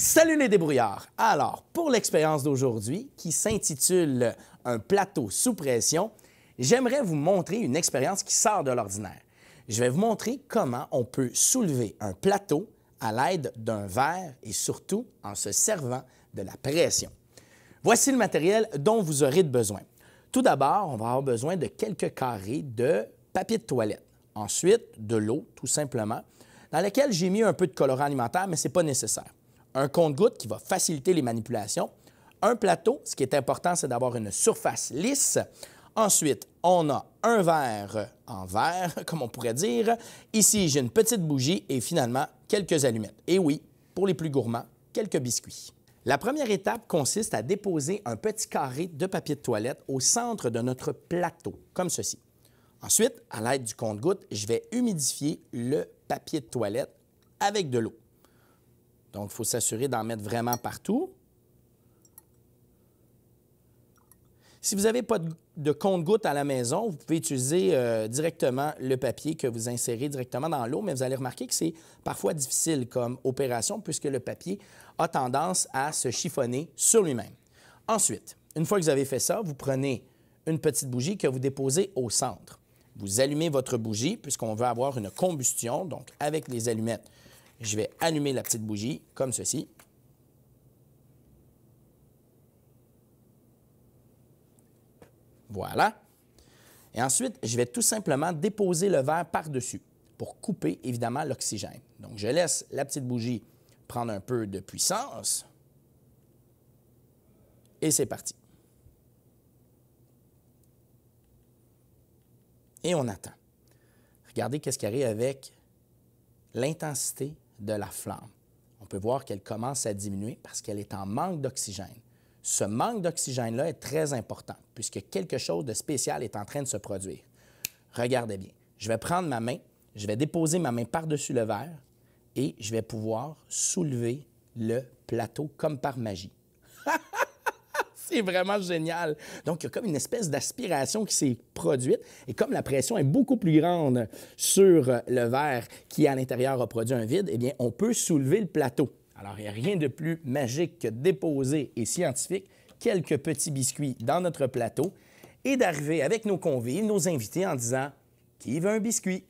Salut les débrouillards! Alors, pour l'expérience d'aujourd'hui, qui s'intitule « Un plateau sous pression », j'aimerais vous montrer une expérience qui sort de l'ordinaire. Je vais vous montrer comment on peut soulever un plateau à l'aide d'un verre et surtout en se servant de la pression. Voici le matériel dont vous aurez besoin. Tout d'abord, on va avoir besoin de quelques carrés de papier de toilette. Ensuite, de l'eau, tout simplement, dans laquelle j'ai mis un peu de colorant alimentaire, mais ce n'est pas nécessaire. Un compte-gouttes qui va faciliter les manipulations. Un plateau, ce qui est important, c'est d'avoir une surface lisse. Ensuite, on a un verre en verre, comme on pourrait dire. Ici, j'ai une petite bougie et finalement, quelques allumettes. Et oui, pour les plus gourmands, quelques biscuits. La première étape consiste à déposer un petit carré de papier de toilette au centre de notre plateau, comme ceci. Ensuite, à l'aide du compte-gouttes, je vais humidifier le papier de toilette avec de l'eau. Donc, il faut s'assurer d'en mettre vraiment partout. Si vous n'avez pas de compte-gouttes à la maison, vous pouvez utiliser directement le papier que vous insérez directement dans l'eau, mais vous allez remarquer que c'est parfois difficile comme opération puisque le papier a tendance à se chiffonner sur lui-même. Ensuite, une fois que vous avez fait ça, vous prenez une petite bougie que vous déposez au centre. Vous allumez votre bougie puisqu'on veut avoir une combustion, donc avec les allumettes. Je vais allumer la petite bougie, comme ceci. Voilà. Et ensuite, je vais tout simplement déposer le verre par-dessus pour couper, évidemment, l'oxygène. Donc, je laisse la petite bougie prendre un peu de puissance. Et c'est parti. Et on attend. Regardez qu'est-ce qui arrive avec l'intensité de la flamme. On peut voir qu'elle commence à diminuer parce qu'elle est en manque d'oxygène. Ce manque d'oxygène-là est très important puisque quelque chose de spécial est en train de se produire. Regardez bien. Je vais prendre ma main, je vais déposer ma main par-dessus le verre et je vais pouvoir soulever le plateau comme par magie. C'est vraiment génial. Donc, il y a comme une espèce d'aspiration qui s'est produite et comme la pression est beaucoup plus grande sur le verre qui, à l'intérieur, a produit un vide, eh bien, on peut soulever le plateau. Alors, il n'y a rien de plus magique que de déposer et scientifique quelques petits biscuits dans notre plateau et d'arriver avec nos convives, nos invités en disant « Qui veut un biscuit? »